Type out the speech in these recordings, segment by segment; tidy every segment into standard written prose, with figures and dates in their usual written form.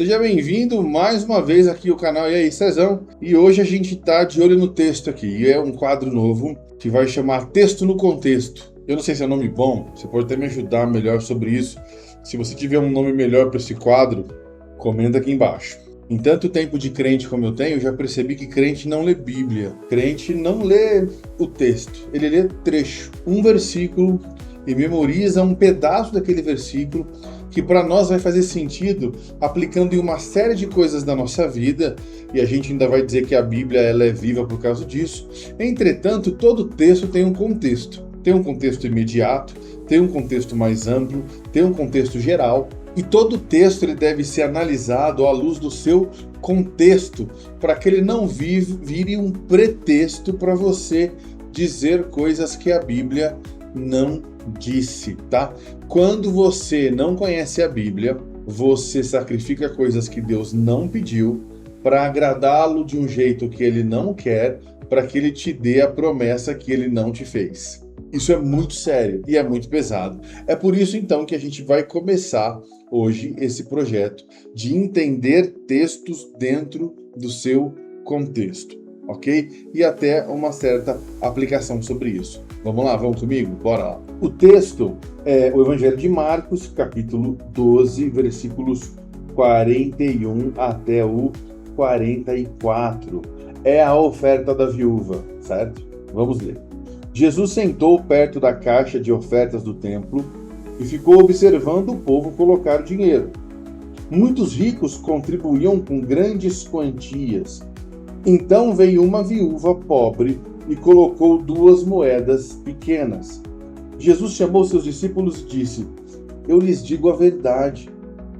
Seja bem-vindo mais uma vez aqui ao canal E aí, Cezão. E hoje a gente tá de olho no texto aqui. E é um quadro novo que vai chamar Texto no Contexto. Eu não sei se é nome bom, você pode até me ajudar melhor sobre isso. Se você tiver um nome melhor para esse quadro, comenta aqui embaixo. Em tanto tempo de crente como eu tenho, eu já percebi que crente não lê Bíblia. Crente não lê o texto, ele lê trecho, um versículo e memoriza um pedaço daquele versículo que para nós vai fazer sentido aplicando em uma série de coisas da nossa vida, e a gente ainda vai dizer que a Bíblia ela é viva por causa disso. Entretanto, todo texto tem um contexto. Tem um contexto imediato, tem um contexto mais amplo, tem um contexto geral, e todo texto ele deve ser analisado à luz do seu contexto, para que ele não vire um pretexto para você dizer coisas que a Bíblia não disse, tá? Quando você não conhece a Bíblia, você sacrifica coisas que Deus não pediu para agradá-lo de um jeito que ele não quer, para que ele te dê a promessa que ele não te fez. Isso é muito sério e é muito pesado. É por isso então que a gente vai começar hoje esse projeto de entender textos dentro do seu contexto, ok? E até uma certa aplicação sobre isso. Vamos lá, vamos comigo? Bora lá. O texto é o Evangelho de Marcos, capítulo 12, versículos 41 até o 44. É a oferta da viúva, certo? Vamos ler. Jesus sentou perto da caixa de ofertas do templo e ficou observando o povo colocar o dinheiro. Muitos ricos contribuíam com grandes quantias. Então veio uma viúva pobre e colocou 2 moedas pequenas. Jesus chamou seus discípulos e disse: Eu lhes digo a verdade.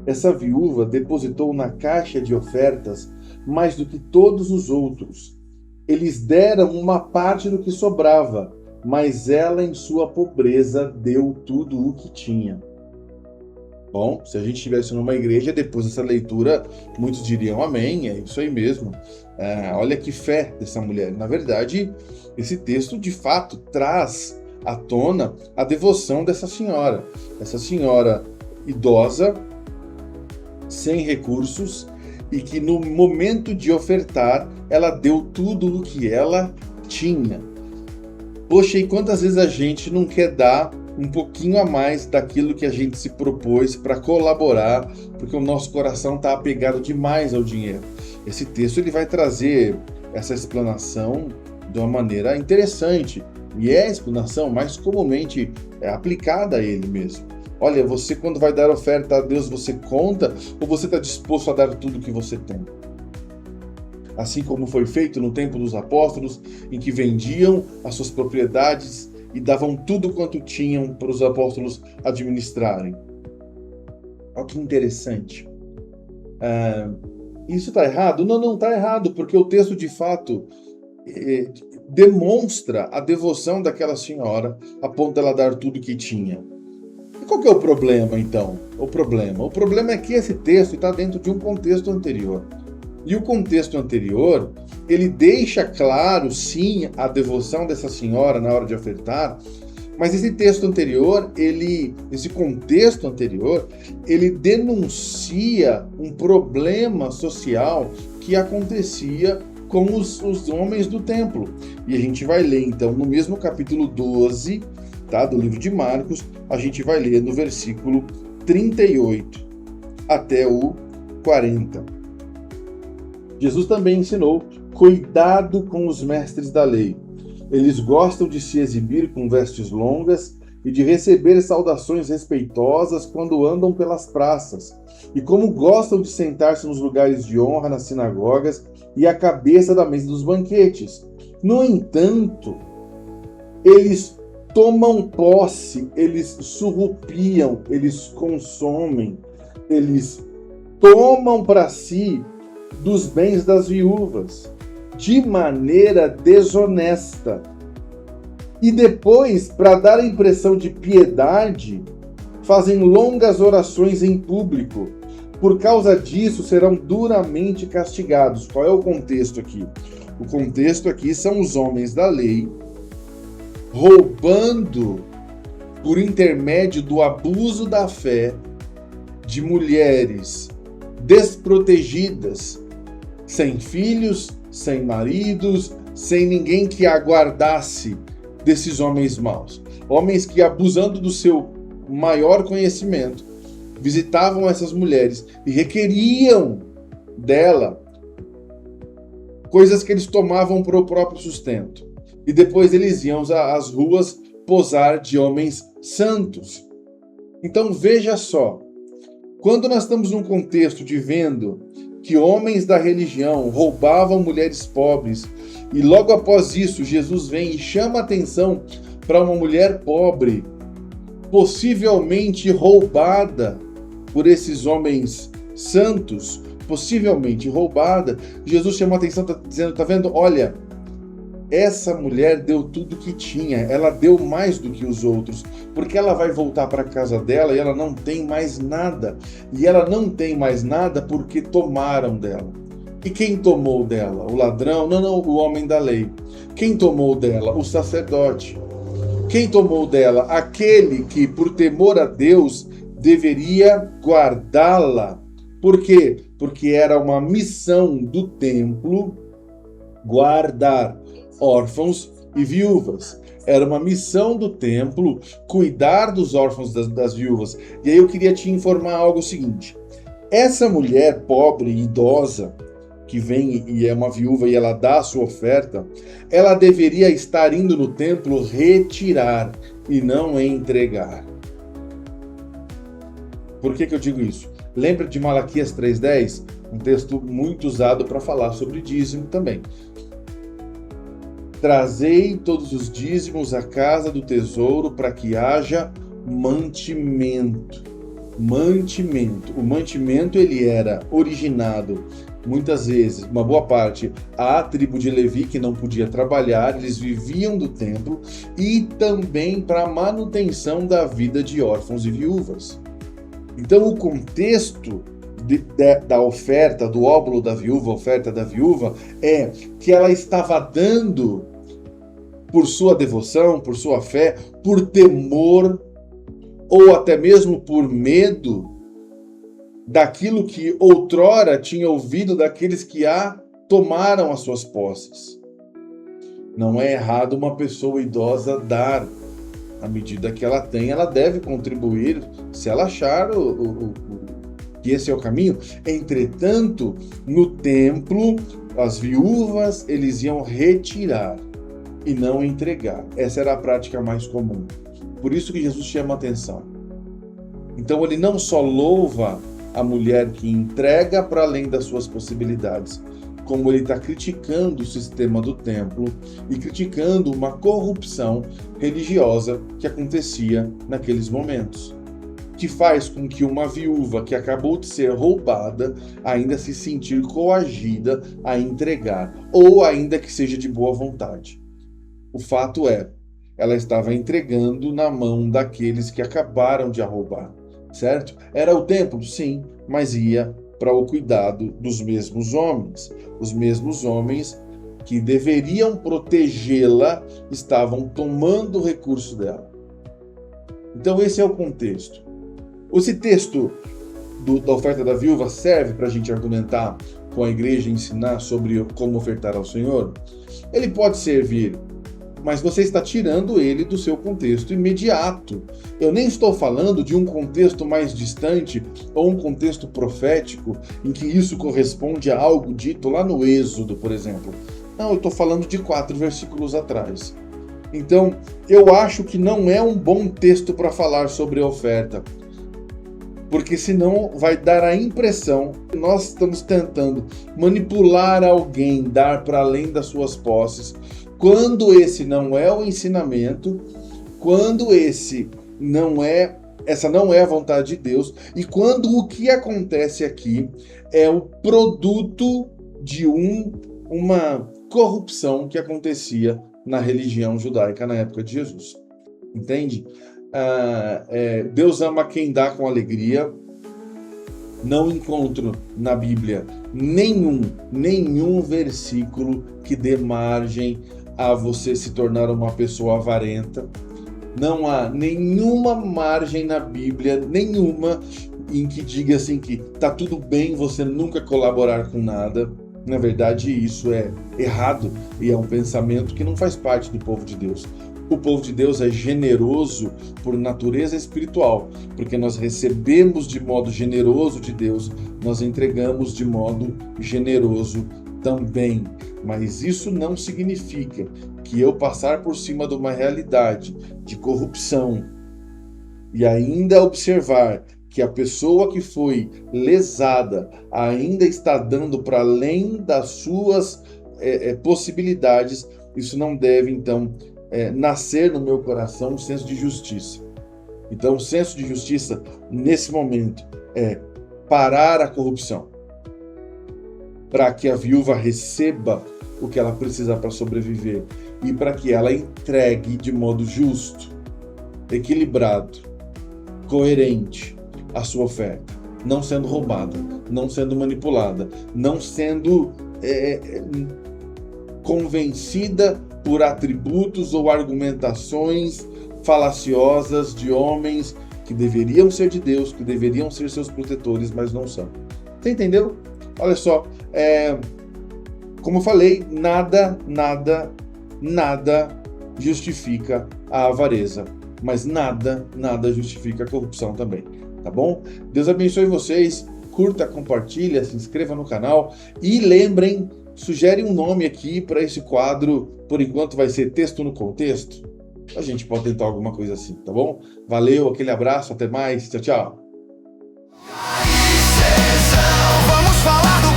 Essa viúva depositou na caixa de ofertas mais do que todos os outros. Eles deram uma parte do que sobrava, mas ela, em sua pobreza, deu tudo o que tinha. Bom, se a gente estivesse numa igreja, depois dessa leitura, muitos diriam amém, é isso aí mesmo. Olha que fé dessa mulher. Na verdade, esse texto, de fato, traz à tona a devoção dessa senhora. Essa senhora idosa, sem recursos, e que no momento de ofertar, ela deu tudo o que ela tinha. Poxa, e quantas vezes a gente não quer dar um pouquinho a mais daquilo que a gente se propôs para colaborar, porque o nosso coração está apegado demais ao dinheiro. Esse texto ele vai trazer essa explanação de uma maneira interessante, e é a explanação mais comumente aplicada a ele mesmo. Olha, você quando vai dar oferta a Deus, você conta ou você está disposto a dar tudo que você tem? Assim como foi feito no tempo dos apóstolos, em que vendiam as suas propriedades e davam tudo quanto tinham para os apóstolos administrarem. Olha que interessante. Isso está errado? Não está errado, porque o texto de fato demonstra a devoção daquela senhora a ponto de ela dar tudo que tinha. E qual que é o problema, então? O problema é que esse texto está dentro de um contexto anterior. E o contexto anterior, ele deixa claro, sim, a devoção dessa senhora na hora de ofertar, mas esse texto anterior, esse contexto anterior, ele denuncia um problema social que acontecia com os homens do templo. E a gente vai ler, então, no mesmo capítulo 12, tá, do livro de Marcos, a gente vai ler no versículo 38 até o 40. Jesus também ensinou: cuidado com os mestres da lei. Eles gostam de se exibir com vestes longas e de receber saudações respeitosas quando andam pelas praças. E como gostam de sentar-se nos lugares de honra nas sinagogas e à cabeça da mesa dos banquetes. No entanto, eles tomam posse, eles surrupiam, eles consomem, eles tomam para si dos bens das viúvas, de maneira desonesta. E depois, para dar a impressão de piedade, fazem longas orações em público. Por causa disso, serão duramente castigados. Qual é o contexto aqui? O contexto aqui são os homens da lei roubando, por intermédio do abuso da fé, de mulheres desprotegidas, sem filhos, sem maridos, sem ninguém que aguardasse desses homens maus. Homens que, abusando do seu maior conhecimento, visitavam essas mulheres e requeriam dela coisas que eles tomavam para o próprio sustento. E depois eles iam às ruas posar de homens santos. Então veja só, quando nós estamos num contexto de vendo que homens da religião roubavam mulheres pobres, e logo após isso Jesus vem e chama atenção para uma mulher pobre, possivelmente roubada por esses homens santos, possivelmente roubada, Jesus chama atenção, está dizendo, tá vendo? Olha, essa mulher deu tudo que tinha, ela deu mais do que os outros, porque ela vai voltar para a casa dela e ela não tem mais nada. E ela não tem mais nada porque tomaram dela. E quem tomou dela? O ladrão? Não, o homem da lei. Quem tomou dela? O sacerdote. Quem tomou dela? Aquele que, por temor a Deus, deveria guardá-la. Por quê? Porque era uma missão do templo guardar órfãos e viúvas. Era uma missão do templo cuidar dos órfãos das viúvas. E aí eu queria te informar algo seguinte. Essa mulher pobre e idosa, que vem e é uma viúva e ela dá a sua oferta, ela deveria estar indo no templo retirar e não entregar. Por que eu digo isso? Lembra de Malaquias 3:10? Um texto muito usado para falar sobre dízimo também. Trazei todos os dízimos à casa do tesouro para que haja mantimento. Mantimento. O mantimento ele era originado, muitas vezes, uma boa parte, à tribo de Levi, que não podia trabalhar, eles viviam do templo, e também para a manutenção da vida de órfãos e viúvas. Então o contexto da oferta, do óbolo da viúva, oferta da viúva, é que ela estava dando por sua devoção, por sua fé, por temor, ou até mesmo por medo daquilo que outrora tinha ouvido daqueles que a tomaram as suas posses. Não é errado uma pessoa idosa dar. À medida que ela tem, ela deve contribuir, se ela achar que esse é o caminho. Entretanto, no templo, as viúvas, eles iam retirar e não entregar. Essa era a prática mais comum. Por isso que Jesus chama a atenção. Então ele não só louva a mulher que entrega para além das suas possibilidades, como ele está criticando o sistema do templo e criticando uma corrupção religiosa que acontecia naqueles momentos, que faz com que uma viúva que acabou de ser roubada ainda se sentir coagida a entregar, ou ainda que seja de boa vontade. O fato é, ela estava entregando na mão daqueles que acabaram de a roubar, certo? Era o templo? Sim, mas ia para o cuidado dos mesmos homens. Os mesmos homens que deveriam protegê-la estavam tomando o recurso dela. Então esse é o contexto. Esse texto da oferta da viúva serve para a gente argumentar com a igreja e ensinar sobre como ofertar ao Senhor? Ele pode servir, mas você está tirando ele do seu contexto imediato. Eu nem estou falando de um contexto mais distante ou um contexto profético em que isso corresponde a algo dito lá no Êxodo, por exemplo. Não, eu estou falando de 4 versículos atrás. Então, eu acho que não é um bom texto para falar sobre a oferta, porque senão vai dar a impressão que nós estamos tentando manipular alguém, dar para além das suas posses, quando esse não é o ensinamento, quando essa não é a vontade de Deus, e quando o que acontece aqui é o produto de uma corrupção que acontecia na religião judaica na época de Jesus. Entende? Deus ama quem dá com alegria. Não encontro na Bíblia nenhum versículo que dê margem a você se tornar uma pessoa avarenta. Não há nenhuma margem na Bíblia, nenhuma, em que diga assim que tá tudo bem você nunca colaborar com nada. Na verdade, isso é errado e é um pensamento que não faz parte do povo de Deus. O povo de Deus é generoso por natureza espiritual, porque nós recebemos de modo generoso de Deus, nós entregamos de modo generoso também. Mas isso não significa que eu passar por cima de uma realidade de corrupção e ainda observar que a pessoa que foi lesada ainda está dando para além das suas possibilidades, isso não deve, então, nascer no meu coração um senso de justiça. Então, o senso de justiça, nesse momento, é parar a corrupção, para que a viúva receba o que ela precisa para sobreviver e para que ela entregue de modo justo, equilibrado, coerente a sua oferta, não sendo roubada, não sendo manipulada, não sendo convencida por atributos ou argumentações falaciosas de homens que deveriam ser de Deus, que deveriam ser seus protetores, mas não são. Você entendeu? Olha só, como eu falei, nada justifica a avareza, mas nada justifica a corrupção também, tá bom? Deus abençoe vocês, curta, compartilha, se inscreva no canal e lembrem, sugere um nome aqui para esse quadro, por enquanto vai ser Texto no Contexto. A gente pode tentar alguma coisa assim, tá bom? Valeu, aquele abraço, até mais, tchau, tchau. Vamos falar do